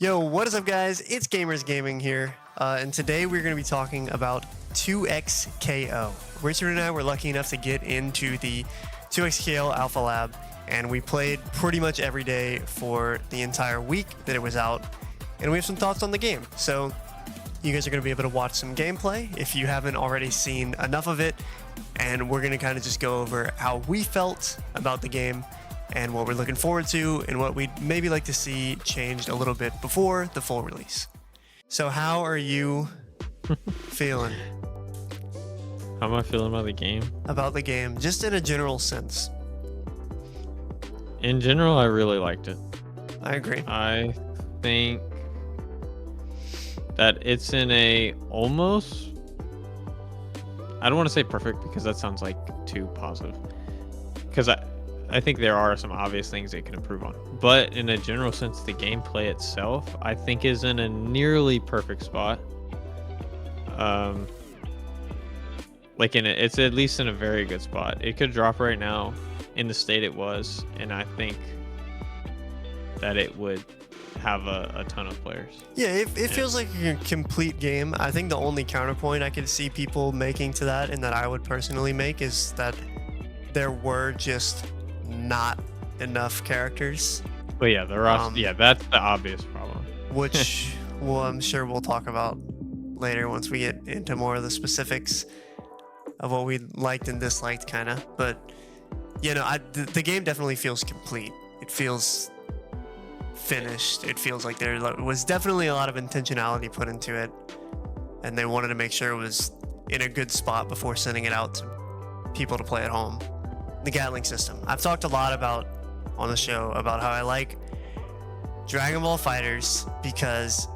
Yo, what is up, guys? It's Gamers Gaming here, and today we're going to be talking about 2XKO. Richard and I were lucky enough to get into the 2XKO Alpha Lab, and we played pretty much every day for the entire week that it was out, and we have some thoughts on the game. So you guys are going to be able to watch some gameplay if you haven't already seen enough of it, and we're going to kind of just go over how we felt about the game and what we're looking forward to and what we'd maybe like to see changed a little bit before the full release. So how are you feeling How am I feeling about the game? about the game, just in a general sense? In general, I really liked it. I agree. I think that it's in a almost, I don't want to say perfect because that sounds like too positive. Because I think there are some obvious things they can improve on. But in a general sense, the gameplay itself, I think, is in a nearly perfect spot. It's at least in a very good spot. It could drop right now in the state it was, and I think that it would have a ton of players. Yeah, it feels like a complete game. I think the only counterpoint I could see people making to that, and that I would personally make, is that there were just not enough characters. But yeah, the roster, that's the obvious problem. Which I'm sure we'll talk about later once we get into more of the specifics of what we liked and disliked, kind of. But the game definitely feels complete. It feels finished. It feels like there was definitely a lot of intentionality put into it, and they wanted to make sure it was in a good spot before sending it out to people to play at home. The Gatling system. I've talked a lot about on the show about how I like Dragon Ball FighterZ because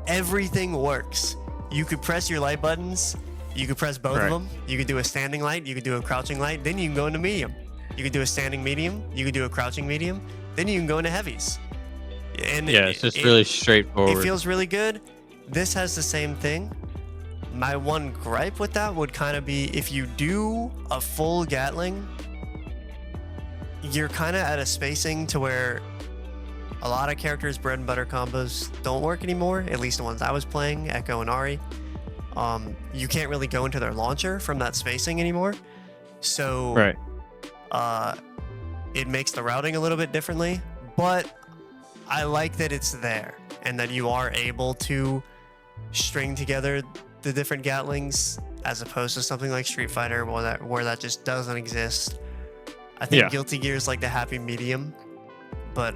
everything works. You could press your light buttons, you could press both of them, you could do a standing light, you could do a crouching light, then you can go into medium. You could do a standing medium, you could do a crouching medium, then you can go into heavies. And yeah, it's just really straightforward. It feels really good. This has the same thing. My one gripe with that would kind of be if you do a full Gatling, you're kind of at a spacing to where a lot of characters' bread and butter combos don't work anymore, at least the ones I was playing, Echo and Ari. You can't really go into their launcher from that spacing anymore. So it makes the routing a little bit differently, but I like that it's there and that you are able to string together the different Gatlings as opposed to something like Street Fighter where that just doesn't exist. I think Guilty Gear is like the happy medium, but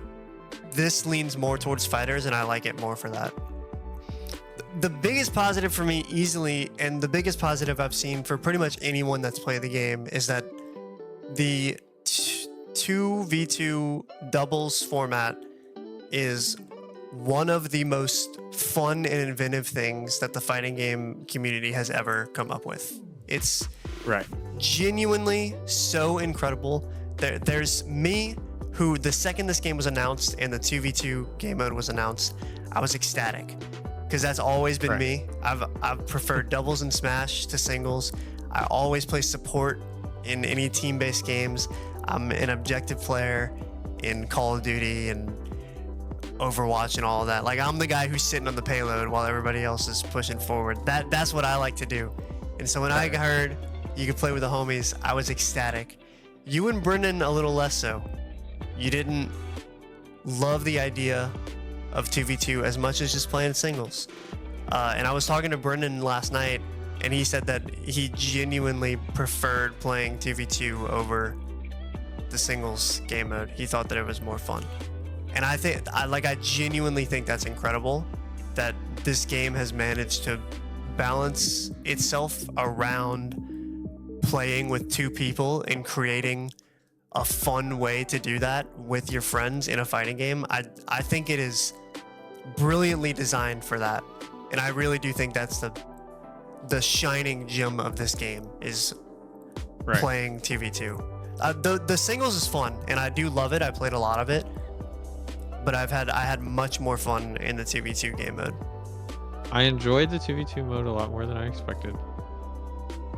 this leans more towards fighters, and I like it more for that. The biggest positive for me easily, and the biggest positive I've seen for pretty much anyone that's played the game, is that the 2v2 doubles format is one of the most fun and inventive things that the fighting game community has ever come up with. It's genuinely so incredible. There's me, who the second this game was announced and the 2v2 game mode was announced, I was ecstatic because that's always been me. I've preferred doubles and Smash to singles. I always play support in any team-based games. I'm an objective player in Call of Duty and Overwatch and all of that. Like, I'm the guy who's sitting on the payload while everybody else is pushing forward. That's what I like to do. And so when I heard you could play with the homies, I was ecstatic. You and Brendan a little less so. You didn't love the idea of 2v2 as much as just playing singles. And I was talking to Brendan last night, and he said that he genuinely preferred playing 2v2 over the singles game mode. He thought that it was more fun. And I genuinely think that's incredible that this game has managed to balance itself around playing with two people and creating a fun way to do that with your friends in a fighting game. I think it is brilliantly designed for that. And I really do think that's the shining gem of this game is playing 2v2. The singles is fun, and I do love it. I played a lot of it. But I had much more fun in the 2v2 game mode. I enjoyed the 2v2 mode a lot more than I expected.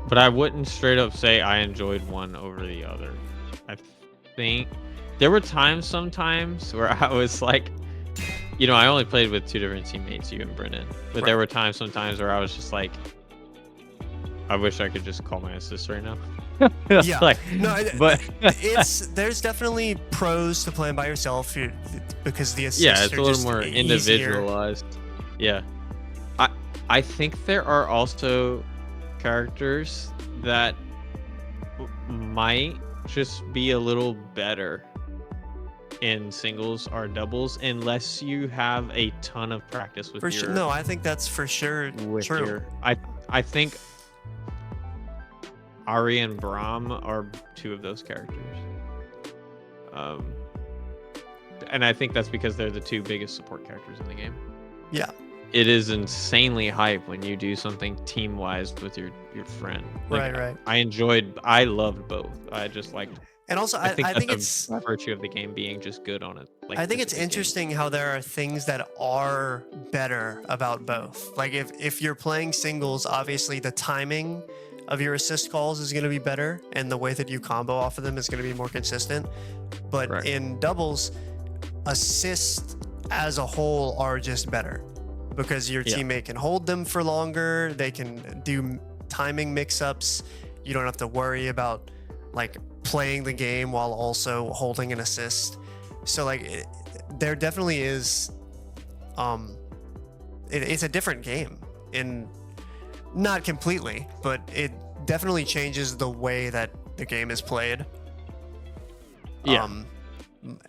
But I wouldn't straight up say I enjoyed one over the other. I think there were sometimes where I was like, You know, I only played with 2 different teammates, you and Brennan. But there were sometimes where I was just like, I wish I could just call my assist right now. Yeah. Like, but there's definitely pros to playing by yourself because the assists yeah, it's are a little just more easier. individualized. Yeah. I think there are also characters that might just be a little better in singles or doubles unless you have a ton of practice with your No, I think that's for sure true. I think Ari and Braum are 2 of those characters. And I think that's because they're the 2 biggest support characters in the game. Yeah. It is insanely hype when you do something team-wise with your friend. Like, right. I loved both. I just liked. And also, I think it's by virtue of the game being just good on it. Like, I think it's interesting how there are things that are better about both. Like if you're playing singles, obviously the timing of your assist calls is going to be better, and the way that you combo off of them is going to be more consistent. But in doubles, assists as a whole are just better because your teammate can hold them for longer. They can do timing mix-ups. You don't have to worry about like playing the game while also holding an assist. So like there definitely is it's a different game, in not completely, but it definitely changes the way that the game is played.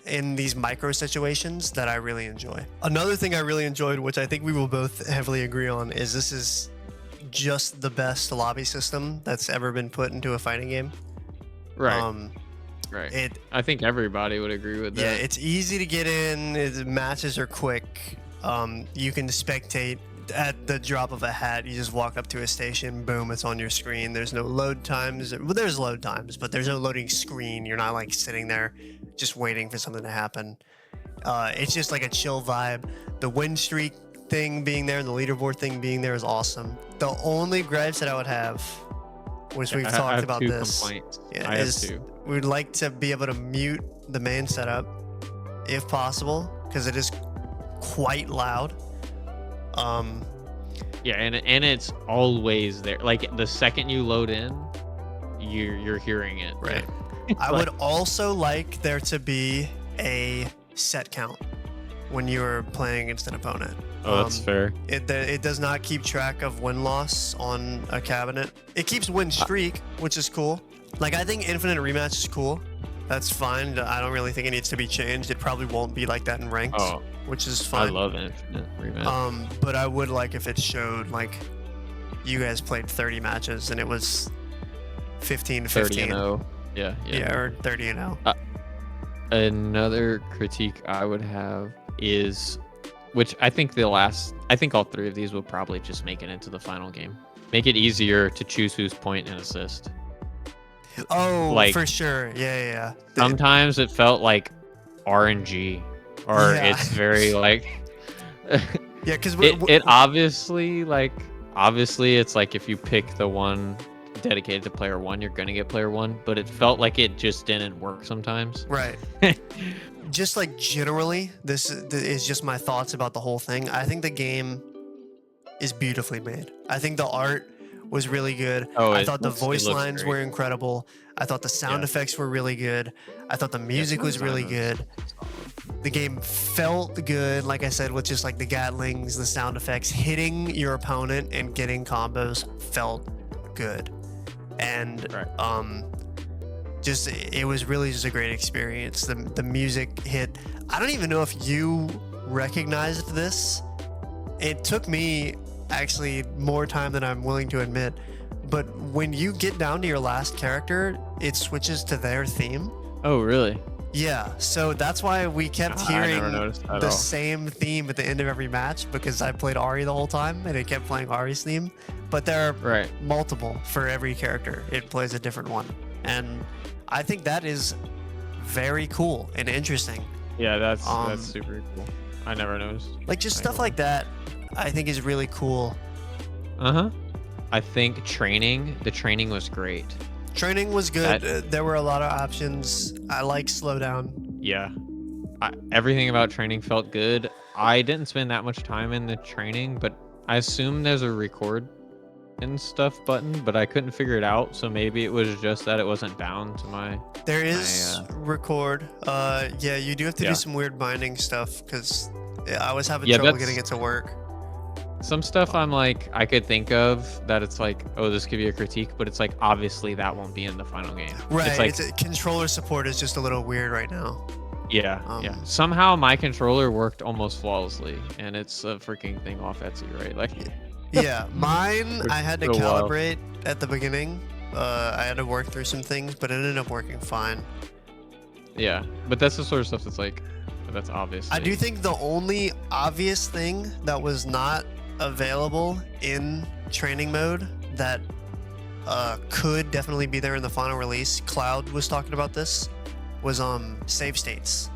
In these micro situations that I really enjoy. Another thing I really enjoyed, which I think we will both heavily agree on, is this is just the best lobby system that's ever been put into a fighting game. Right. Right. I think everybody would agree with that. Yeah, it's easy to get in. Matches are quick. You can spectate at the drop of a hat. You just walk up to a station, boom, it's on your screen. There's no load times. Well, there's load times, but there's no loading screen. You're not like sitting there just waiting for something to happen. It's just like a chill vibe. The win streak thing being there and the leaderboard thing being there is awesome. The only gripes that I would have, which we've talked about this, is we'd like to be able to mute the main setup if possible, because it is quite loud. Yeah, and it's always there. Like the second you load in, you're hearing it. Right. I would also like there to be a set count when you're playing against an opponent. Oh, that's fair. It does not keep track of win-loss on a cabinet. It keeps win streak, which is cool. Like, I think infinite rematch is cool. That's fine. I don't really think it needs to be changed. It probably won't be like that in ranked, which is fine. I love infinite rematch. But I would like if it showed, like, you guys played 30 matches and it was 15-15. 30-0. Yeah, or 30-0. Another critique I would have is, which I think all 3 of these will probably just make it into the final game. Make it easier to choose whose point and assist. Oh, like, for sure. Yeah. Sometimes it felt like RNG, or it's very like. Yeah, because it obviously it's like if you pick the one dedicated to player 1, you're gonna get player 1, but it felt like it just didn't work sometimes. Right. Just like generally, this is just my thoughts about the whole thing. I think the game is beautifully made. I think the art was really good. I thought the voice lines were incredible. I thought the sound effects were really good. I thought the music was really good. The game felt good, like I said, with just like the Gatlings, the sound effects, hitting your opponent and getting combos felt good. And it was really just a great experience. The music hit. I don't even know if you recognized this. It took me actually more time than I'm willing to admit, but when you get down to your last character, it switches to their theme. Oh, really? Yeah, so that's why we kept hearing the same theme at the end of every match, because I played Ari the whole time and it kept playing Ari's theme. But there are multiple for every character. It plays a different one. And I think that is very cool and interesting. Yeah, that's super cool. I never noticed. Like, just stuff like that, I think is really cool. I think the training was great. Training was good. There were a lot of options. I like slowdown. Yeah. Everything about training felt good. I didn't spend that much time in the training, but I assume there's a record and stuff button, but I couldn't figure it out. So maybe it was just that it wasn't bound to my. There is record. Yeah, you do have to do Yeah. some weird binding stuff because I was having Yeah, trouble that's- getting it to work. Some stuff I'm like, I could think of that it's like, oh, this could be a critique, but it's like, obviously that won't be in the final game. Right. It's like, Controller support is just a little weird right now. yeah. Somehow my controller worked almost flawlessly, and it's a freaking thing off Etsy, right? Like, Yeah, mine For I had to a while. calibrate at the beginning. I had to work through some things, but it ended up working fine. yeah. But that's the sort of stuff that's like, that's obvious. I do think the only obvious thing that was not available in training mode that could definitely be there in the final release, Cloud was talking about this, was save states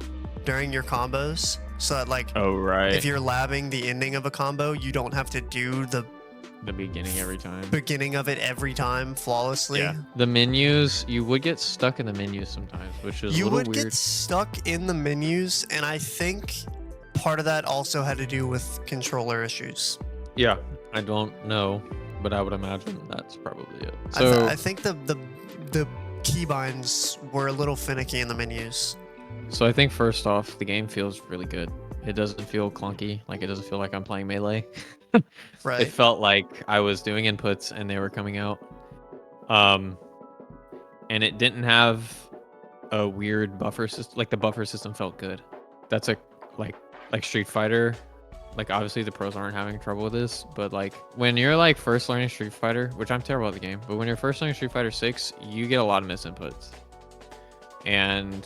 during your combos, so that like Oh, right. if you're labbing the ending of a combo, you don't have to do the The beginning every time. beginning of it every time flawlessly. Yeah. The menus, you would get stuck in the menus sometimes, which is You a little would weird. get stuck in the menus, and I think part of that also had to do with controller issues. Yeah. I don't know, but I would imagine that's probably it. I, So I think the keybinds were a little finicky in the menus. So I think first off, the game feels really good. It doesn't feel clunky. Like, it doesn't feel like I'm playing Melee. Right. It felt like I was doing inputs and they were coming out. And it didn't have a weird buffer system. Like, the buffer system felt good. That's a like Street Fighter. Like, obviously the pros aren't having trouble with this, but like when you're like first learning Street Fighter, which I'm terrible at the game, but when you're first learning Street Fighter 6, you get a lot of misinputs. And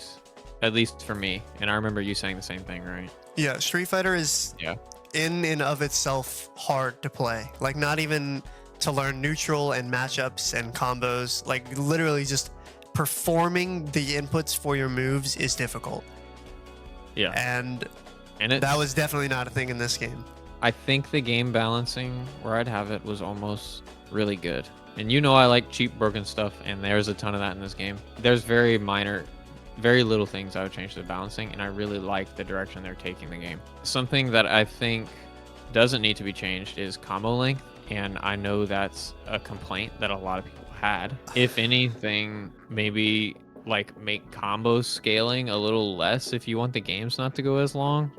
at least for me, and I remember you saying the same thing, right? Yeah, Street Fighter is Yeah. in and of itself hard to play. Like, not even to learn neutral and matchups and combos. Like, literally just performing the inputs for your moves is difficult. Yeah. And And that was definitely not a thing in this game. I think the game balancing where I'd have it was almost really good. And you know I like cheap broken stuff, and there's a ton of that in this game. There's very minor, very little things I would change to the balancing, and I really like the direction they're taking the game. Something that I think doesn't need to be changed is combo length, and I know that's a complaint that a lot of people had. If anything, maybe like make combo scaling a little less if you want the games not to go as long.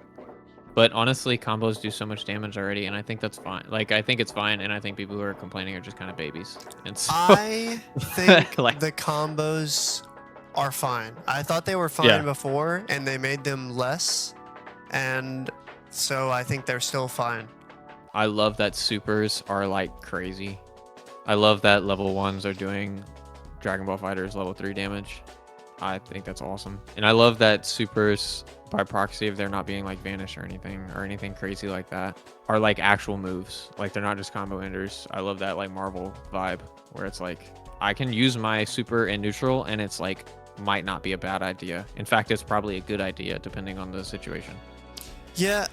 But honestly, combos do so much damage already, and I think that's fine. Like, I think it's fine, and I think people who are complaining are just kind of babies. And so, I think Like- the combos are fine. I thought they were fine Yeah. before, and they made them less. And so I think they're still fine. I love that supers are like crazy. I love that level 1s are doing Dragon Ball Fighters level 3 damage. I think that's awesome. And I love that supers, by proxy of there not being like vanish or anything crazy like that, are like actual moves. Like, they're not just combo enders. I love that like Marvel vibe where it's like I can use my super in neutral and it's like might not be a bad idea. In fact, it's probably a good idea depending on the situation. Yeah,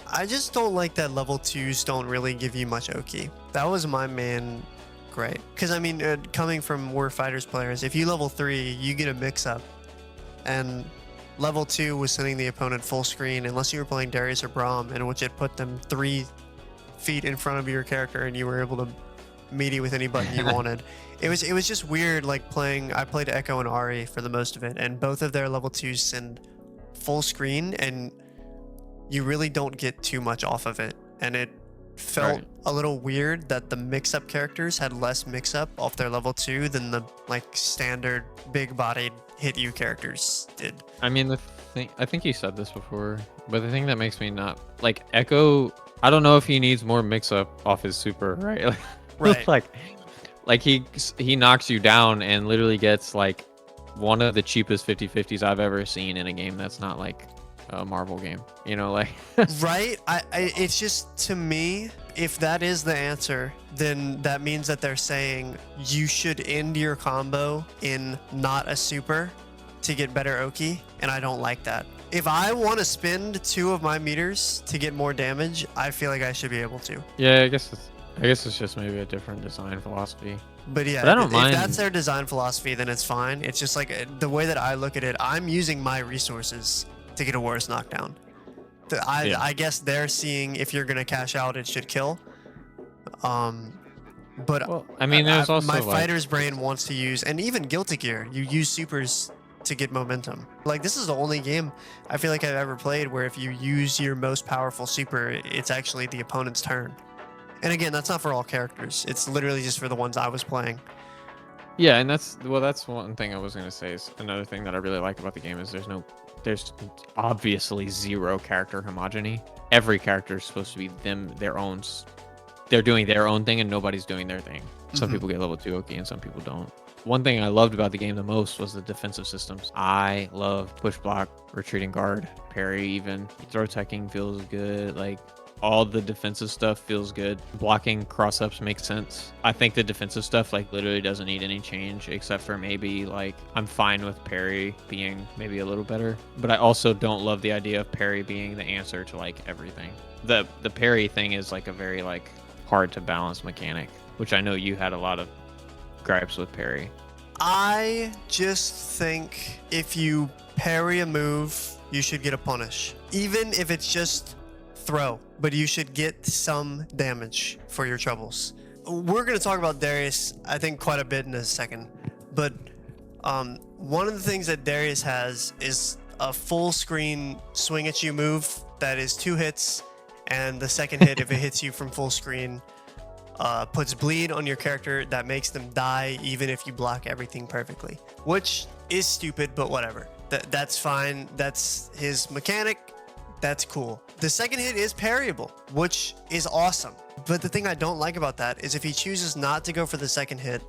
I just don't like that level 2s don't really give you much Oki. That was my main gripe. Because, I mean, coming from War Fighters players, if you level 3, you get a mix-up. And level 2 was sending the opponent full screen, unless you were playing Darius or Braum, in which it put them 3 feet in front of your character and you were able to melee with any button you wanted. It was just weird, like playing. I played Echo and Ari for the most of it, and both of their level 2s send full screen, and you really don't get too much off of it. And it felt Right. a little weird that the mix-up characters had less mix-up off their level 2 than the like standard big-bodied hit you characters did. I mean, the thing, I think you said this before, but the thing that makes me not like Echo, I don't know if he needs more mix up off his super, right? Right. like he knocks you down and literally gets like one of the cheapest 50/50s I've ever seen in a game that's not like a Marvel game, you know, like Right? It's just, to me, if that is the answer, then that means that they're saying you should end your combo in not a super to get better Oki, and I don't like that. If I want to spend 2 of my meters to get more damage, I feel like I should be able to. yeah, I guess it's just maybe a different design philosophy. But yeah, But I don't if mind- that's their design philosophy, then it's fine. It's just like the way that I look at it, I'm using my resources to get a worse knockdown. I guess they're seeing if you're gonna cash out, it should kill. But well, I mean, there's also my like, fighter's brain wants to use, and even Guilty Gear, you use supers to get momentum. Like, this is the only game I feel like I've ever played where if you use your most powerful super, it's actually the opponent's turn. And again, that's not for all characters. It's literally just for the ones I was playing. yeah, and that's one thing I was gonna say. Is another thing that I really like about the game is there's obviously zero character homogeny. Every character is supposed to be their own. They're doing their own thing and nobody's doing their thing. Some people get level 2 Oki and some people don't. One thing I loved about the game the most was the defensive systems. I love push block, retreating guard, parry even. Throw teching feels good. Like, all the defensive stuff feels good. Blocking cross-ups makes sense. I think the defensive stuff like literally doesn't need any change except for maybe like I'm fine with parry being maybe a little better. But I also don't love the idea of parry being the answer to like everything. The parry thing is like a very like hard to balance mechanic, which I know you had a lot of gripes with parry. I just think if you parry a move, you should get a punish. Even if it's just throw, but you should get some damage for your troubles. We're going to talk about Darius, I think, quite a bit in a second. But one of the things that Darius has is a full screen swing at you move that is 2 hits, and the second hit, if it hits you from full screen, puts bleed on your character that makes them die even if you block everything perfectly, which is stupid, but whatever. That's fine. That's his mechanic. That's cool. The second hit is parryable, which is awesome. But the thing I don't like about that is if he chooses not to go for the second hit,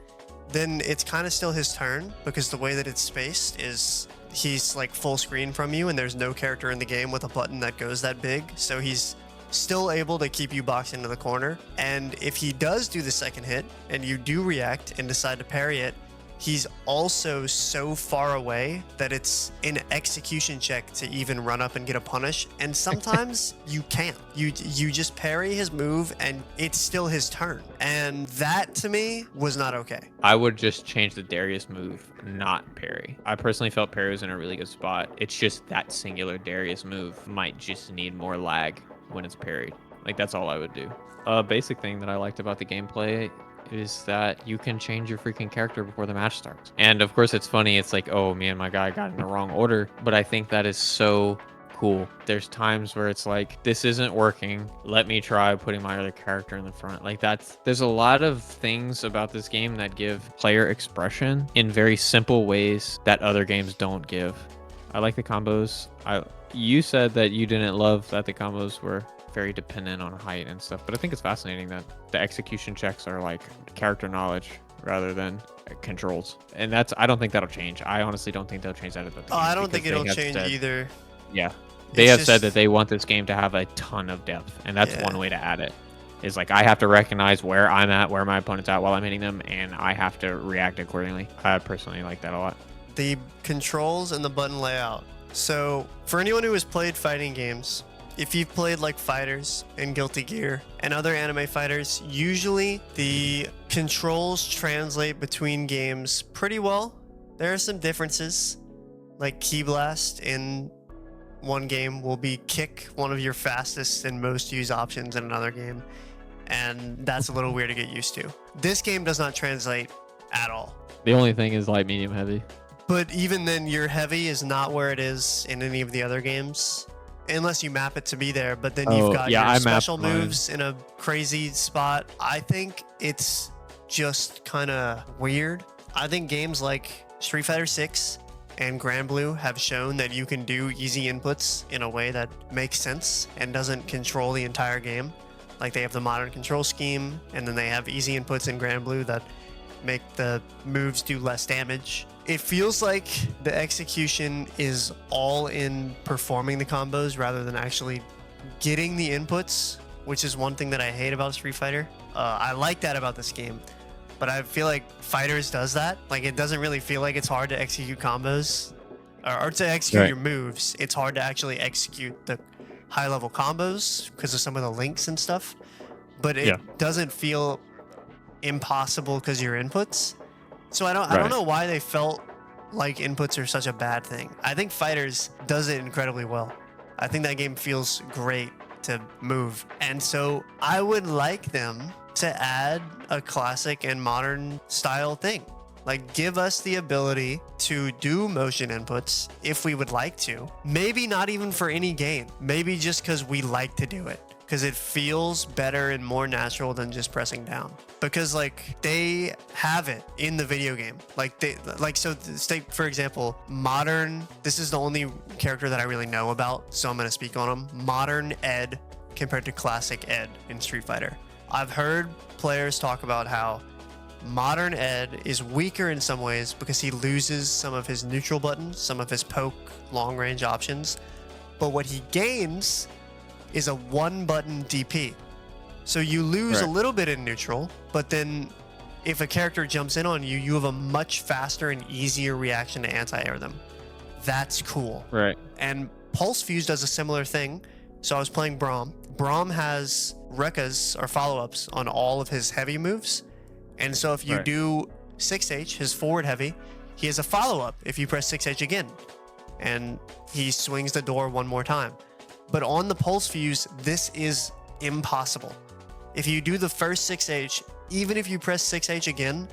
then it's kind of still his turn, because the way that it's spaced is he's like full screen from you and there's no character in the game with a button that goes that big. So he's still able to keep you boxed into the corner. And if he does do the second hit and you do react and decide to parry it, he's also so far away that it's an execution check to even run up and get a punish. And sometimes you can't. You just parry his move and it's still his turn. And that to me was not okay. I would just change the Darius move, not parry. I personally felt parry was in a really good spot. It's just that singular Darius move might just need more lag when it's parried. Like, that's all I would do. A basic thing that I liked about the gameplay is that you can change your freaking character before the match starts. And of course it's funny, it's like, oh man, my guy got in the wrong order, but I think that is so cool. There's times where it's like, this isn't working, let me try putting my other character in the front. Like, there's a lot of things about this game that give player expression in very simple ways that other games don't give. I like the combos. You said that you didn't love that the combos were very dependent on height and stuff, but I think it's fascinating that the execution checks are like character knowledge rather than controls. And I don't think that'll change. I honestly don't think they'll change that at the I don't think it'll change either. Yeah. They have said that they want this game to have a ton of depth, and that's one way to add it. Is like, I have to recognize where I'm at, where my opponent's at while I'm hitting them, and I have to react accordingly. I personally like that a lot. The controls and the button layout. So for anyone who has played fighting games, if you've played like Fighters and Guilty Gear and other anime fighters, usually the controls translate between games pretty well. There are some differences, like Ki Blast in one game will be kick, one of your fastest and most used options in another game, and that's a little weird to get used to. This game does not translate at all. The only thing is light, medium, heavy. But even then, your heavy is not where it is in any of the other games, unless you map it to be there. But then you've got your special moves in a crazy spot. I think it's just kind of weird. I think games like Street Fighter 6 and Grand Blue have shown that you can do easy inputs in a way that makes sense and doesn't control the entire game. Like, they have the modern control scheme, and then they have easy inputs in Grand Blue that make the moves do less damage. It feels like the execution is all in performing the combos rather than actually getting the inputs, which is one thing that I hate about Street Fighter. I like that about this game, but I feel like Fighters does that. Like, it doesn't really feel like it's hard to execute combos or to execute your moves. It's hard to actually execute the high-level combos because of some of the links and stuff, but it doesn't feel impossible because your inputs. So I don't know why they felt like inputs are such a bad thing. I think Fighters does it incredibly well. I think that game feels great to move. And so I would like them to add a classic and modern style thing. Like, give us the ability to do motion inputs if we would like to. Maybe not even for any game. Maybe just because we like to do it. Because it feels better and more natural than just pressing down. Because like they have it in the video game. So take for example, modern. This is the only character that I really know about, so I'm gonna speak on him. Modern Ed compared to classic Ed in Street Fighter. I've heard players talk about how modern Ed is weaker in some ways because he loses some of his neutral buttons, some of his poke long range options. But what he gains is a 1-button DP. So you lose a little bit in neutral, but then if a character jumps in on you, you have a much faster and easier reaction to anti-air them. That's cool. Right. And Pulse Fuse does a similar thing. So I was playing Braum. Braum has Rekkas or follow-ups on all of his heavy moves. And so if you do 6H, his forward heavy, he has a follow-up if you press 6H again. And he swings the door one more time. But on the Pulse Fuse, this is impossible. If you do the first 6H, even if you press 6H again,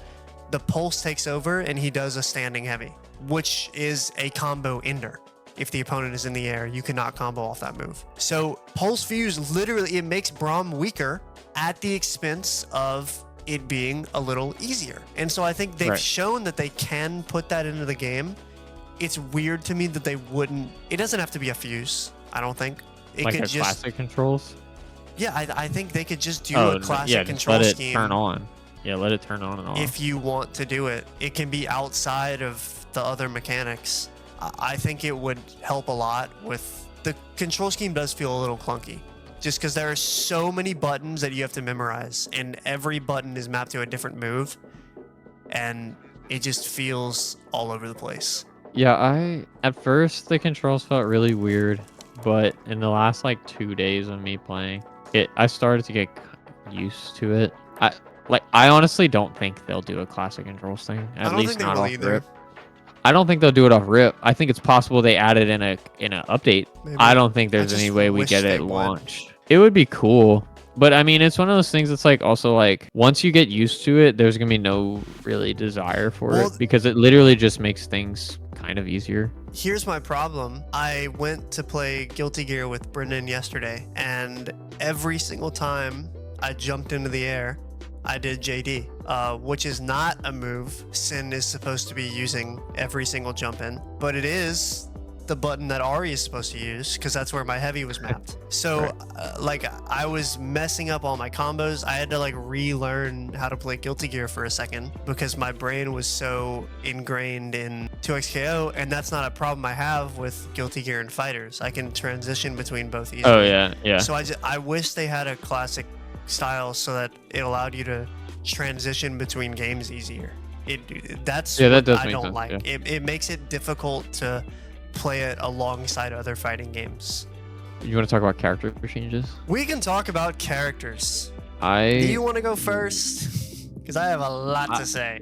the Pulse takes over and he does a standing heavy, which is a combo ender. If the opponent is in the air, you cannot combo off that move. So Pulse Fuse, literally, it makes Braum weaker at the expense of it being a little easier. And so I think they've shown that they can put that into the game. It's weird to me that they wouldn't. It doesn't have to be a fuse, I don't think. It like could a just, classic controls? Yeah, I think they could just do a classic control let it scheme. Turn on. Yeah, let it turn on and off. If you want to do it, it can be outside of the other mechanics. I think it would help a lot with the control scheme. Does feel a little clunky just because there are so many buttons that you have to memorize, and every button is mapped to a different move, and it just feels all over the place. Yeah, at first the controls felt really weird, but in the last like 2 days of me playing it, I started to get used to it. I honestly don't think they'll do a classic controls thing. At least not off rip. I don't think they'll do it off rip. I think it's possible they add it in a update. Maybe. I don't think there's any way we get it launched. It would be cool. But I mean, it's one of those things that's like also like once you get used to it, there's going to be no really desire for it because it literally just makes things kind of easier. Here's my problem. I went to play Guilty Gear with Brendan yesterday, and every single time I jumped into the air, I did JD, which is not a move Sin is supposed to be using every single jump in, but it is the button that Ari is supposed to use because that's where my heavy was mapped. So like I was messing up all my combos. I had to like relearn how to play Guilty Gear for a second because my brain was so ingrained in 2XKO, and that's not a problem I have with Guilty Gear and Fighters. I can transition between both easily. Oh yeah. So I wish they had a classic style so that it allowed you to transition between games easier. That's that does I make don't sense, like. yeah. It makes it difficult to play it alongside other fighting games. You want to talk about character changes? We can talk about characters. Do you want to go first? Because I have a lot to say.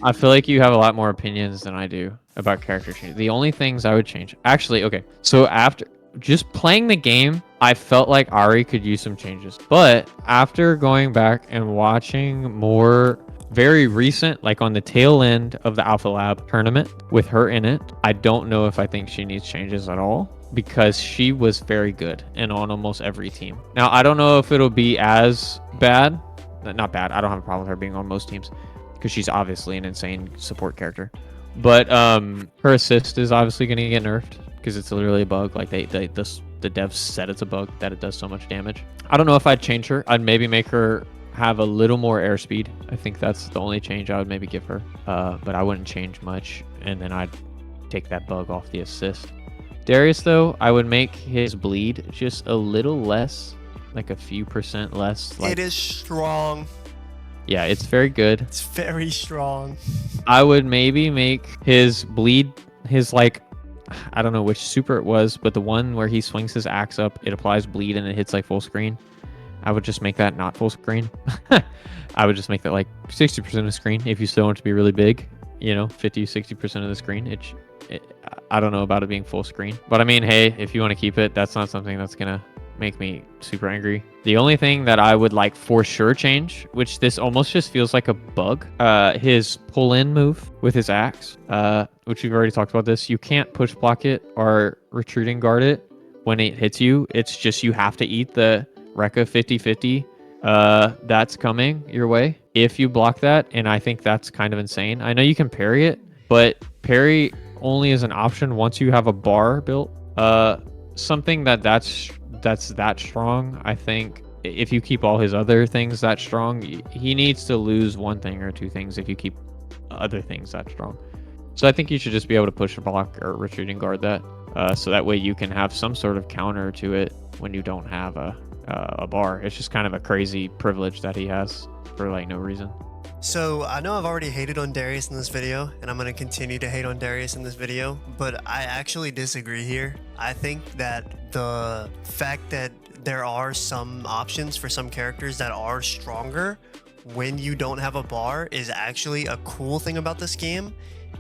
I feel like you have a lot more opinions than I do about character changes. The only things I would change, actually, okay. So after just playing the game, I felt like Ari could use some changes. But after going back and watching more very recent, like on the tail end of the Alpha Lab tournament with her in it, I don't know if I think she needs changes at all because she was very good and on almost every team. Now, I don't know if it'll be as bad. Not bad. I don't have a problem with her being on most teams because she's obviously an insane support character. But her assist is obviously going to get nerfed because it's literally a bug. Like the devs said it's a bug that it does so much damage. I don't know if I'd change her. I'd maybe make her have a little more airspeed. I think that's the only change I would maybe give her. But I wouldn't change much. And then I'd take that bug off the assist. Darius, though, I would make his bleed just a little less, like a few % less. Like, it is strong. Yeah, it's very good. It's very strong. I would maybe make his bleed, like, I don't know which super it was, but the one where he swings his axe up, it applies bleed and it hits like full screen. I would just make that not full screen. I would just make that like 60% of the screen. If you still want it to be really big, 50, 60% of the screen, I don't know about it being full screen. But I mean, hey, if you want to keep it, that's not something that's going to make me super angry. The only thing that I would like for sure change, which this almost just feels like a bug, his pull-in move with his axe, which we've already talked about this. You can't push block it or retreating guard it when it hits you. It's just you have to eat the Rekka 50-50 that's coming your way if you block that, and I think that's kind of insane. I know you can parry it, but parry only is an option once you have a bar built. Something that's that strong, I think if you keep all his other things that strong, he needs to lose one thing or two things if you keep other things that strong. So I think you should just be able to push a block or retreating guard that, so that way you can have some sort of counter to it when you don't have a bar. It's just kind of a crazy privilege that he has for like no reason. So I know I've already hated on Darius in this video, and I'm going to continue to hate on Darius in this video, but I actually disagree here. I think that the fact that there are some options for some characters that are stronger when you don't have a bar is actually a cool thing about this game.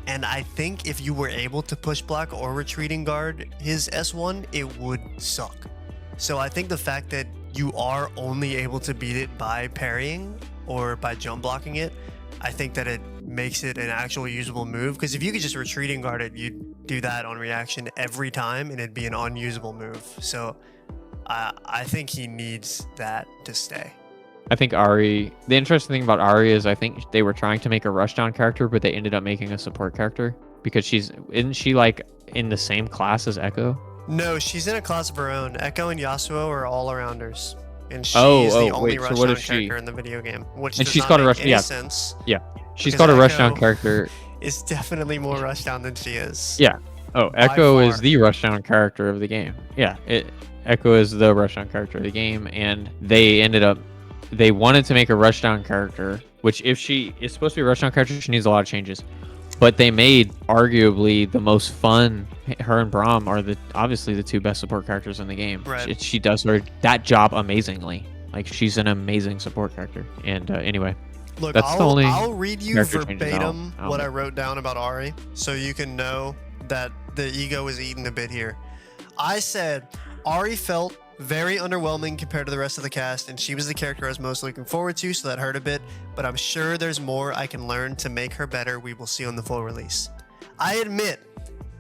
And I think if you were able to push block or retreating guard his S1, it would suck. So I think the fact that you are only able to beat it by parrying or by jump blocking it, I think that it makes it an actual usable move. Because if you could just retreating guard it, you'd do that on reaction every time and it'd be an unusable move. So I think he needs that to stay. I think Ahri, the interesting thing about Ahri is I think they were trying to make a rushdown character, but they ended up making a support character because isn't she like in the same class as Echo? No, she's in a class of her own. Echo and Yasuo are all arounders. And she is the only rushdown character in the video game. Which and she's called a rushdown sense. Yeah. She's called a rushdown character. Is definitely more rushdown than she is. Yeah. Oh, Echo is the rushdown character of the game. Yeah. Echo is the rushdown character of the game, and they wanted to make a rushdown character, which if she is supposed to be a rushdown character, she needs a lot of changes. But they made arguably the most fun. Her and Braum are obviously the two best support characters in the game. Right. She does that job amazingly. Like, she's an amazing support character. And anyway, look, that's the only I'll read you verbatim what I wrote down about Ahri, so you can know that the ego is eating a bit here. I said Ahri felt very underwhelming compared to the rest of the cast, and she was the character I was most looking forward to, so that hurt a bit, but I'm sure there's more I can learn to make her better. We will see on the full release. I admit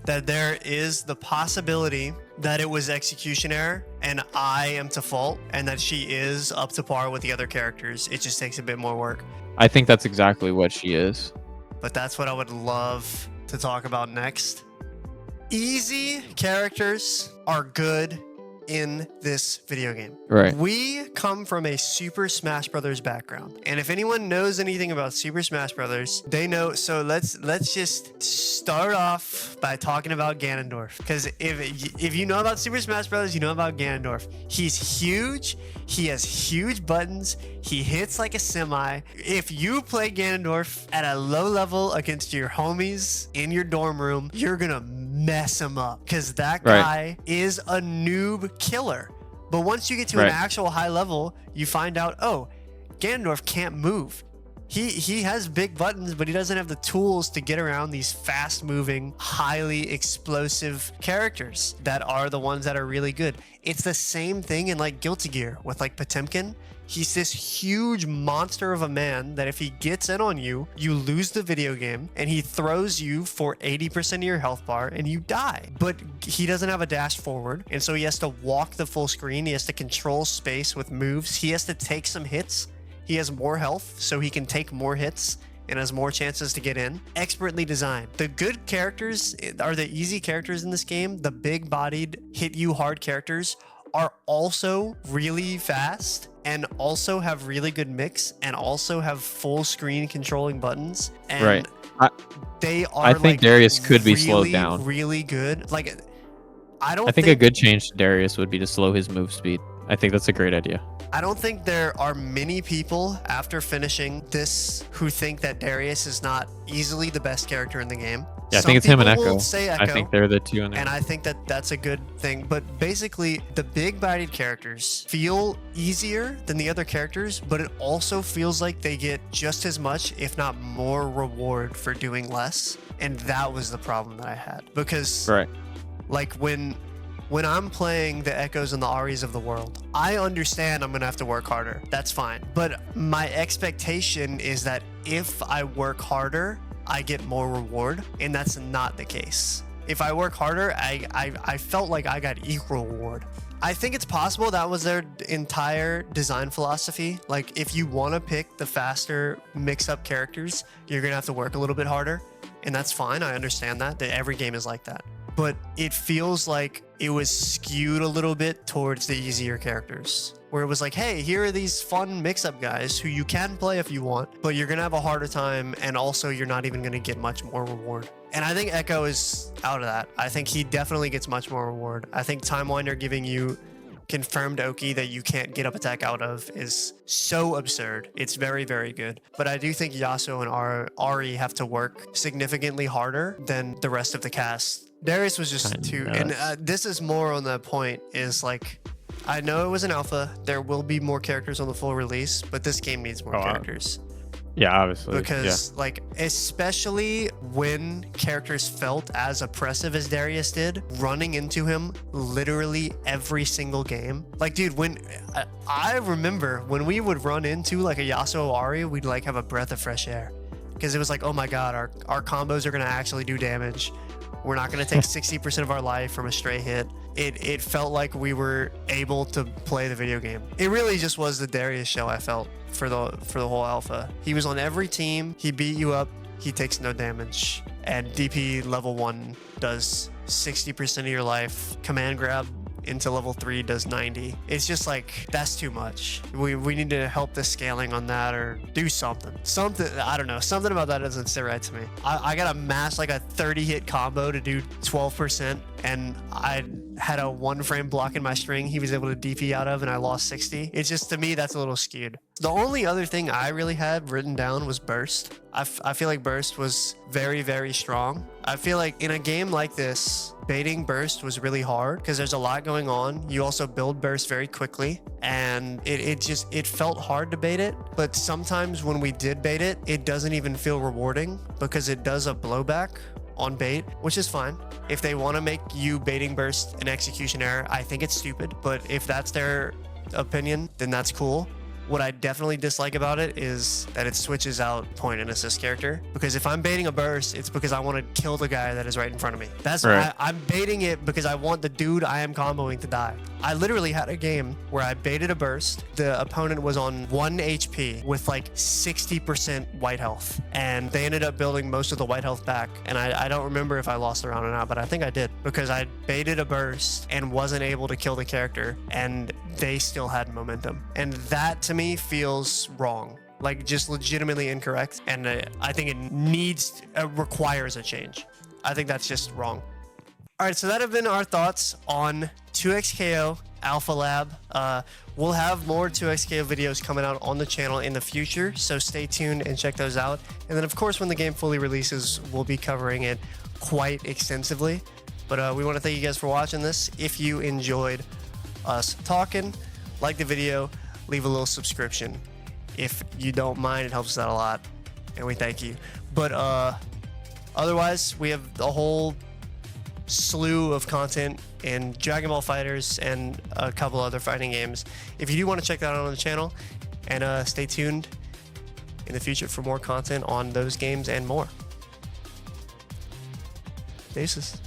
that there is the possibility that it was execution error and I am to fault, and that she is up to par with the other characters. It just takes a bit more work. I think that's exactly what she is. But that's what I would love to talk about next. Easy characters are good in this video game. Right. We come from a Super Smash Brothers background, and if anyone knows anything about Super Smash Brothers, they know. So let's just start off by talking about Ganondorf, because if you know about Super Smash Brothers, you know about Ganondorf. He's huge. He has huge buttons. He hits like a semi. If you play Ganondorf at a low level against your homies in your dorm room, you're gonna mess him up, because that guy is a noob killer. But once you get to an actual high level, you find out, oh, Ganondorf can't move. He has big buttons, but he doesn't have the tools to get around these fast-moving, highly explosive characters that are the ones that are really good. It's the same thing in like Guilty Gear with like Potemkin. He's this huge monster of a man that if he gets in on you, you lose the video game, and he throws you for 80% of your health bar and you die. But he doesn't have a dash forward, and so he has to walk the full screen. He has to control space with moves. He has to take some hits. He has more health, so he can take more hits and has more chances to get in. Expertly designed. The good characters are the easy characters in this game. The big-bodied, hit-you-hard characters are also really fast and also have really good mix and also have full screen controlling buttons. And they are, I think Darius could be slowed down. Really good. Like, I think a good change to Darius would be to slow his move speed. I think that's a great idea. I don't think there are many people after finishing this who think that Darius is not easily the best character in the game. Yeah, I think it's him and people will Echo. say I think they're the two in there. and I think that that's a good thing. But basically, the big bodied characters feel easier than the other characters, but it also feels like they get just as much, if not more, reward for doing less. And that was the problem that I had. Because, Right. like, when I'm playing the Echoes and the Aries of the world, I understand I'm going to have to work harder. That's fine. But my expectation is that if I work harder, I get more reward, and that's not the case. If I work harder, I felt like I got equal reward. I think it's possible that was their entire design philosophy. Like, if you want to pick the faster mix-up characters, you're going to have to work a little bit harder, and that's fine. I understand that every game is like that. But it feels like it was skewed a little bit towards the easier characters, where it was like, hey, here are these fun mix-up guys who you can play if you want, but you're gonna have a harder time, and also you're not even gonna get much more reward. And I think Echo is out of that. I think he definitely gets much more reward. I think Timewinder giving you confirmed Oki that you can't get up attack out of is so absurd. It's very, very good. But I do think Yasuo and Ari have to work significantly harder than the rest of the cast. Darius was just too, and this is more on the point, is like, I know it was an alpha. There will be more characters on the full release, but this game needs more characters. Yeah, obviously. Because, like, especially when characters felt as oppressive as Darius did, running into him literally every single game. Like, dude, when I remember when we would run into like a Yasuo Ari, we'd like have a breath of fresh air, because it was like, oh my god, our combos are gonna actually do damage. We're not going to take 60% of our life from a stray hit. It felt like we were able to play the video game. It really just was the Darius show, I felt, for the whole alpha. He was on every team. He beat you up. He takes no damage. And DP level 1 does 60% of your life. Command grab into level 3 does 90. It's just like, that's too much. We need to help the scaling on that, or do something. I don't know. Something about that doesn't sit right to me. I got to mash like a 30 hit combo to do 12%, and I had a 1 frame block in my string he was able to DP out of, and I lost 60. It's just, to me, that's a little skewed. The only other thing I really had written down was burst. I feel like burst was very, very strong. I feel like in a game like this, baiting burst was really hard because there's a lot going on. You also build burst very quickly, and it felt hard to bait it. But sometimes when we did bait it, it doesn't even feel rewarding because it does a blowback on bait, which is fine. If they want to make you baiting burst an execution error, I think it's stupid. But if that's their opinion, then that's cool. What I definitely dislike about it is that it switches out point and assist character. Because if I'm baiting a burst, it's because I want to kill the guy that is right in front of me. That's why I'm baiting it, because I want the dude I am comboing to die. I literally had a game where I baited a burst. The opponent was on 1 HP with like 60% white health, and they ended up building most of the white health back. And I don't remember if I lost the round or not, but I think I did, because I baited a burst and wasn't able to kill the character, and they still had momentum. And that to me feels wrong, like just legitimately incorrect. And I think it requires a change. I think that's just wrong. All right, so that have been our thoughts on 2XKO Alpha Lab. We'll have more 2XKO videos coming out on the channel in the future, so stay tuned and check those out. And then, of course, when the game fully releases, we'll be covering it quite extensively. But we want to thank you guys for watching this. If you enjoyed us talking, like the video, leave a little subscription. If you don't mind, it helps us out a lot, and we thank you. But otherwise, we have a whole slew of content in Dragon Ball FighterZ and a couple other fighting games. If you do want to check that out on the channel, and stay tuned in the future for more content on those games and more. Deuces.